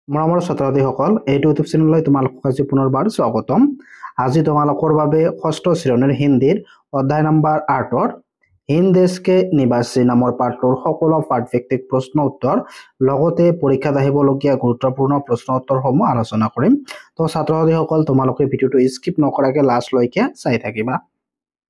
মৰমৰ ছাত্ৰ-ছাত্ৰীসকল, এইটো ইউটিউব চেনেললৈ তোমালোকক আজি পুনৰবাৰ স্বাগতম। আজি তোমালোকৰ বাবে ষষ্ঠ শ্ৰেণীৰ হিন্দীৰ অধ্যায় নম্বৰ 8 হিন দেশ কে নিবাসী নামৰ পাঠটোৰ সকলো পাঠভিত্তিক প্ৰশ্ন উত্তৰ লগতে পৰীক্ষাত আহিবলগীয়া গুৰুত্বপূৰ্ণ প্ৰশ্ন উত্তৰসমূহ আলোচনা কৰিম। তো ছাত্ৰ-ছাত্ৰীসকল, তোমালোকে ভিডিঅ'টো স্কিপ নকৰাকৈ লাষ্টলৈকে চাই থাকিবা।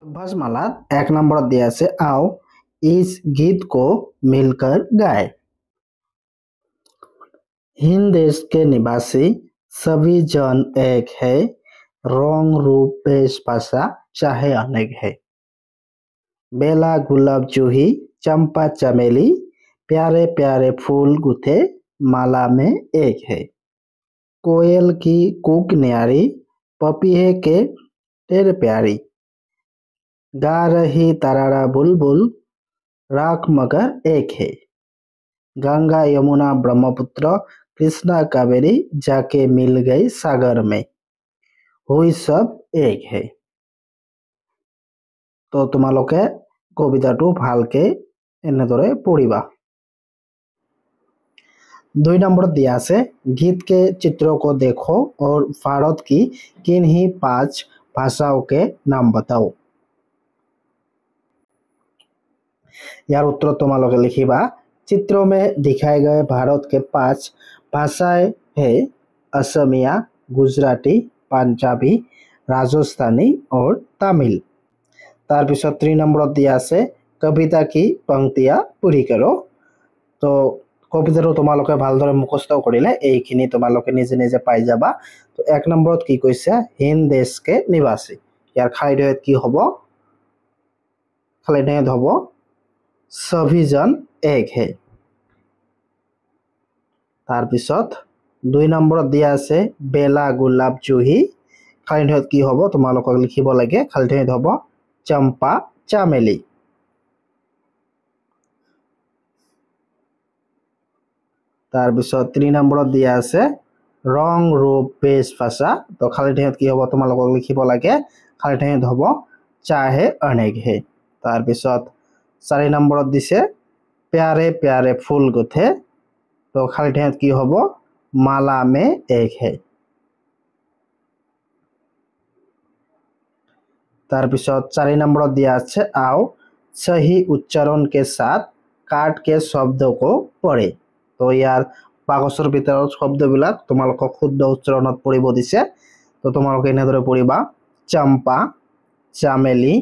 অভ্যাসমালাত 1 নম্বৰত দিয়া আছে आओ इस गीत को मिलकर गाएं। हिंद देश के निवासी सभी जन एक है, रंग रूप वेशभूषा चाहे अनेक है। बेला गुलाब जूही चंपा चमेली प्यारे प्यारे फूल गुथे माला में एक है। कोयल की कूक न्यारी पपीहे के ढेर प्यारी, गा रही तरारा बुलबुल राख मगर एक है। गंगा यमुना ब्रह्मपुत्र कृष्णा कावेरी जाके मिल गई सागर में, हुई सब एक है। तो तुम्हालोके कविताटो भालके এনেদৰে পঢ়িবা। 2 नंबर दिया আছে गीत के चित्रों को देखो और भारत की किन्हीं 5 भाषाओं के नाम बताओ। यार उत्तर तुम्हालोके लिखिबा। चित्रों में दिखाए गए भारत के 5 भाषाएं हैं असमिया, गुजराती, पंजाबी, राजस्थानी और तमिल। तार पिছত 3 नंबर दिया আছে कविता की पंक्तियां पूरी करो। तो कविताটো তোমালোকে ভালদৰে মুখস্থ কৰিলে এইখিনি তোমালোকে নিজে নিজে পাই যাবা। তো 1 নম্বৰত কি কৈছে হিন দেশ কে নিবাসী, ইয়াৰ খাইডত কি হ'ব, খাইডত হ'ব सभी जन एक है। तार पिছত 2 নম্বৰত দিয়া আছে बेला गुलाब जूही, খাইডত কি হ'ব তোমালোকক লিখিব লাগে, খাইডত হ'ব चंपा चमेली। तार पिছত 3 নম্বৰত দিয়া আছে रंग रूप वेशभूषा, तो খাইডত কি হ'ব তোমালোকক লিখিব লাগে, খাইডত হ'ব चाहे अनेक है। तार पिছত 4 নম্বৰত দিছে प्यारे प्यारे फूल गुथे, तो খাইডত কি হ'ব माला में एक है। तार पिছত 4 নম্বৰত দিয়া আছে आओ सही उच्चारण के साथ काट के शब्द को पढ़े। तो यार বাকচৰ ভিতৰত শব্দবিলাক তোমালোকক শুদ্ধ উচ্চাৰণত পঢ়িব দিছে। তো তোমালোকে এনেদৰে পঢ়িবা चंपा, चमेली,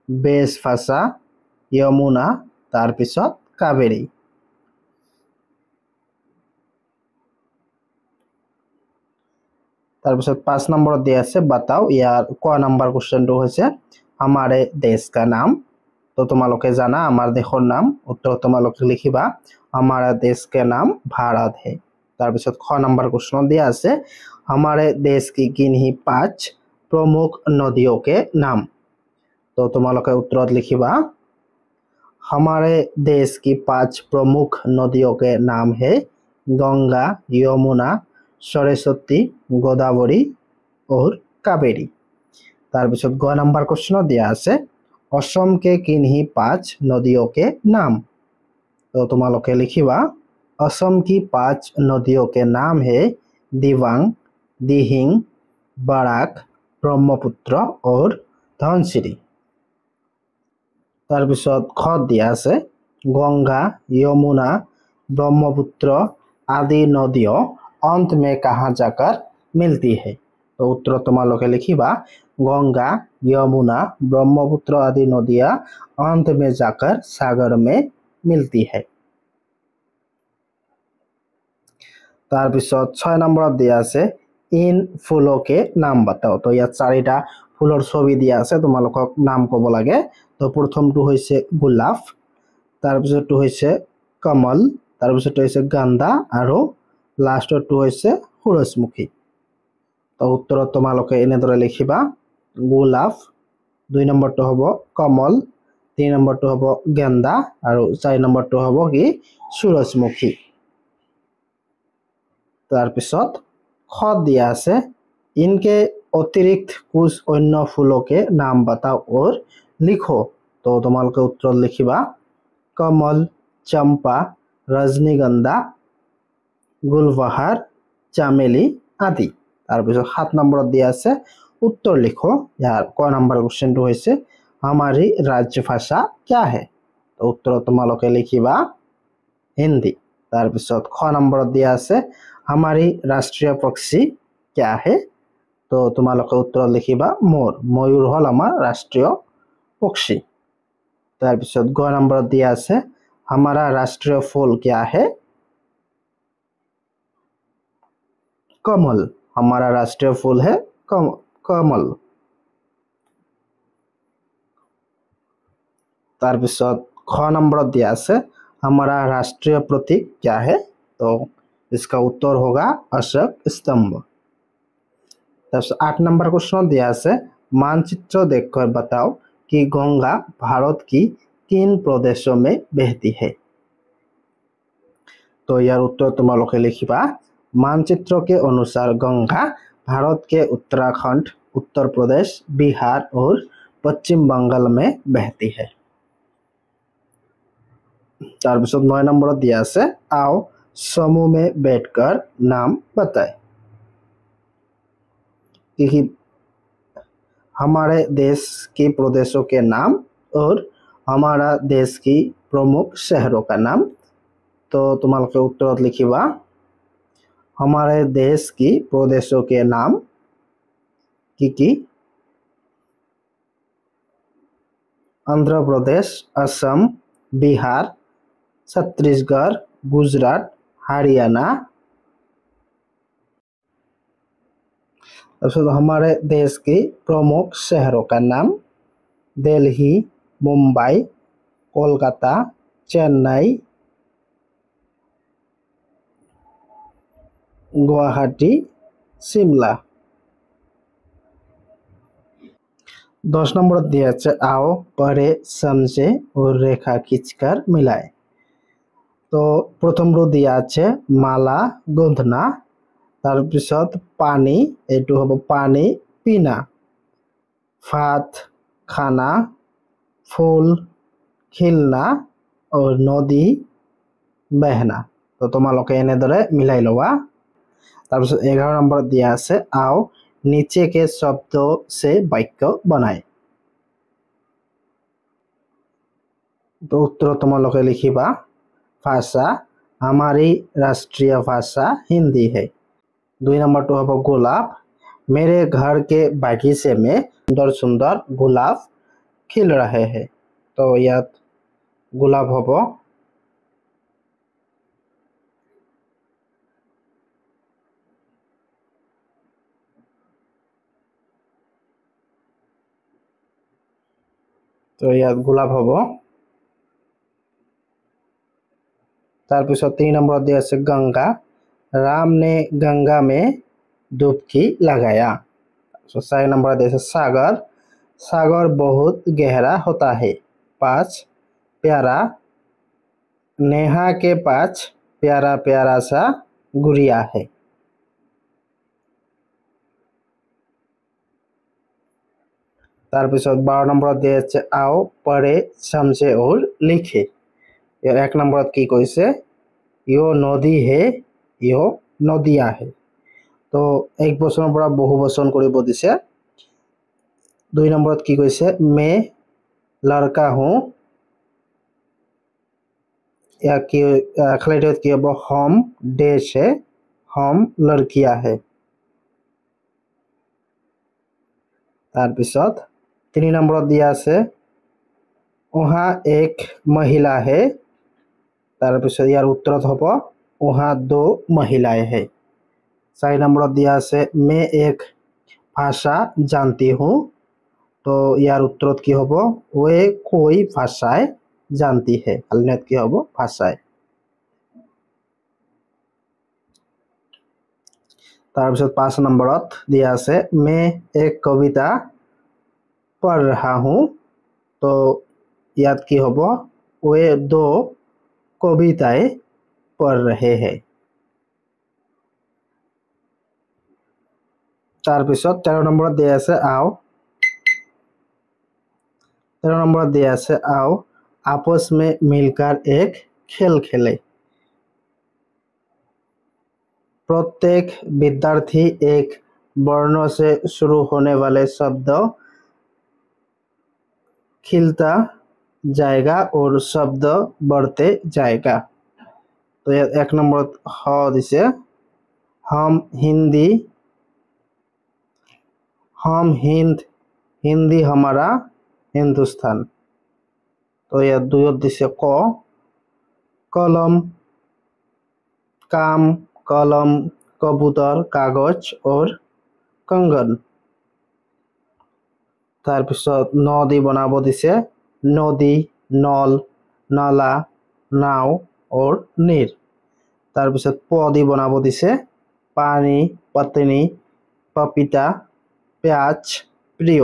वेशभूषा, यमुना, तार पिছত कावेरी। तार पिছত 5 নম্বৰত দিয়া আছে बताओ, यार क নম্বৰ क्वेश्चनটো হৈছে हमारे देश का नाम। तो তোমালোকে জানা আমাৰ দেশৰ নাম, উত্তৰ তোমালোকে লিখিবা हमारा देश का नाम भारत है। तार पिছত ख নম্বৰ क्वेश्चन দিয়া আছে हमारे देश की किन्हीं 5 प्रमुख नदियों के नाम। तो তোমালোকে উত্তৰত লিখিবা हमारे देश की 5 प्रमुख नदियों के नाम है गंगा, यमुना, सरस्वती, गोदावरी और कावेरी। तार पिছত ग নম্বৰ क्वेश्चन दिया আছে असम के किन्हीं 5 नदियों के नाम। तो तुम्हालोके लिखिबा असम की 5 नदियों के नाम है दिबांग, दिहिंग, बराक, ब्रह्मपुत्र और धनसिरी। तार पिছত ख दिया আছে गंगा, यमुना, ब्रह्मपुत्र आदि नदियों अंत में कहाँ जाकर मिलती है। तो उत्तर तुम्हालोके लिखिबा गंगा, यमुना, ब्रह्मपुत्र आदि नदियां अंत में जाकर सागर में मिलती है। तार पिছত 6 নম্বৰত দিয়া আছে इन फूलों के नाम बताओ। तो ইয়াত 4টা ফুলৰ ছবি দিয়া আছে, তোমালোকক নাম ক'ব লাগে। তো প্ৰথমটো হৈছে গোলাপ, তাৰ পিছতটো হৈছে কমল, তাৰ পিছতটো হৈছে গন্ধা আৰু লাষ্টৰটো হৈছে সূৰজমুখী। তো উত্তৰত তোমালোকে এনেদৰে লিখিবা গোলাপ, 2 নম্বৰটো হ'ব কমল, 3 নম্বৰটো হ'ব গন্ধা আৰু 4 নম্বৰটো হ'ব কি সূৰজমুখী। तार पिছত ख दिया আছে इनके अतिरिक्त कुछ अन्य फूलों के नाम बताओ और लिखो। तो तुम्हारे उत्तर लिखिबा कमल, चंपा, रजनीगंधा, गुलबहार, চামেলি আদি। তাৰপিছত 7 নম্বৰত দিয়া আছে উত্তৰ লিখো। ইয়াৰ ক নম্বৰ কোশ্চেনটো হৈছে हमारी राजभाषा क्या है। তো উত্তৰ তোমালোকে লিখিবা হিন্দী। তাৰপিছত খ নম্বৰত দিয়া আছে हमारी राष्ट्रीय पक्षी क्या है। তো তোমালোকে উত্তৰ লিখিবা মোৰ। ময়ূৰ হল আমাৰ ৰাষ্ট্ৰীয় পক্ষী। তাৰপিছত গ নম্বৰত দিয়া আছে हमारा राष्ट्रीय फूल क्या है। कमल। हमारा राष्ट्रीय फूल है कमल। তাৰপিছত খ নম্বৰত দিয়া আছে हमारा राष्ट्रीय प्रतीक क्या है। तो इसका उत्तर होगा अशोक स्तंभ। তাৰপিছত 8 নম্বৰ क्वेश्चन दिया আছে मानचित्र देखकर बताओ कि गंगा भारत की किन प्रदेशों में बहती है। तो यार उत्तर तुम्हारे लिखिबा मानचित्र के अनुसार गंगा भारत के उत्तराखंड, उत्तर प्रदेश, बिहार और पश्चिम बंगाल में बहती है। তাৰপিছত 9 নম্বৰত দিয়া আছে आओ समूह में बैठकर नाम बताए। कि हमारे देश के प्रदेशों के नाम और हमारा देश की प्रमुख शहरों का नाम। तो तुम्हारे उत्तर लिखिबा हमारे देश की प्रदेशों के नाम की आंध्र प्रदेश, असम, बिहार, छत्तीसगढ़, गुजरात, हरियाणा। हमारे देश के प्रमुख शहरों का नाम दिल्ली, मुंबई, कोलकाता, चेन्नई, गुवाहाटी, शिमला। 10 নম্বৰত দিয়া আছে आओ पढ़े समझे और रेखा खींचकर मिलाए। तो प्रथमটো দিয়া আছে माला गुंथना। তাৰপিছত पानी, এইটো হ'ব पानी पीना, भात खाना, फूल खिलना और नदी बहना। तो তোমালোকে এনেদৰে মিলাই লবা। তাৰপিছত 11 নম্বৰত দিয়া আছে आओ नीचे के शब्दों से वाक्य बनाए। तो उत्तर তোমালোকে লিখিবা भाषा हमारी राष्ट्रीय भाषा हिंदी है। 2 नंबर तो है गुलाब। मेरे घर के बागीचे में सुंदर सुंदर गुलाब खिल रहे हैं। तो याद गुलाब होबो। तो याद गुलाब होबो। তাৰপিছত 3 নম্বৰ দিয়া আছে गंगा। राम ने गंगा में डुबकी लगाया। तो 4 नंबर दिया है सागर। सागर बहुत गहरा होता है। 5 प्यारा। नेहा के पास प्यारा प्यारा सा गुड़िया है। তাৰপিছত 12 নম্বৰ দিয়া আছে आओ पढ़े समझे और लिखे। यार 1 নম্বৰত কি কৈছে यो नदी है यो नदिया है। तो एक বচনৰ পৰা বহু বচন কৰিব দিছে। 2 নম্বৰত কি কৈছে मैं लड़का हूँ। या कि खलेट की अब हम देश है हम लड़कियां है। তাৰপিছত 3 নম্বৰত দিয়া আছে वहाँ एक महिला है। তাৰপিছত ইয়াৰ উত্তৰত হ'ব वहाँ 2 महिलाएं है। 4 নম্বৰত দিয়া আছে मैं एक भाषा जानती हूँ। तो यार उत्तरत की होबो वे कोई भाषाएं जानती है। अलनेत की होबो भाषाएं। তাৰপিছত 5 নম্বৰত দিয়া আছে मैं एक कविता पढ़ रहा हूँ। तो याद की होबो वे 2 कविताएं पढ़ रहे हैं। তাৰপিছত 13 নম্বৰত দিয়া আছে आओ 13 নম্বৰত দিয়া আছে आओ आपस में मिलकर एक खेल खेले। प्रत्येक विद्यार्थी एक वर्ण से शुरू होने वाले शब्द खिलता जाएगा और शब्द बढ़ते जाएगा। तो एक नंबर ह दिसे हम हिंदी, हम हिंद, हिंदी हमारा हिंदुस्तान। तो यह दुयत दिसे क कलम, काम, कलम, कबूतर, कागज और कंगन। तार पिছত नदी बनाबो दिसे नदी, नल, नाला, नाव और नीर। तार पिছত पदी बनाबो दिसे पानी, पत्नी, पपीता, प्याज, प्रिय।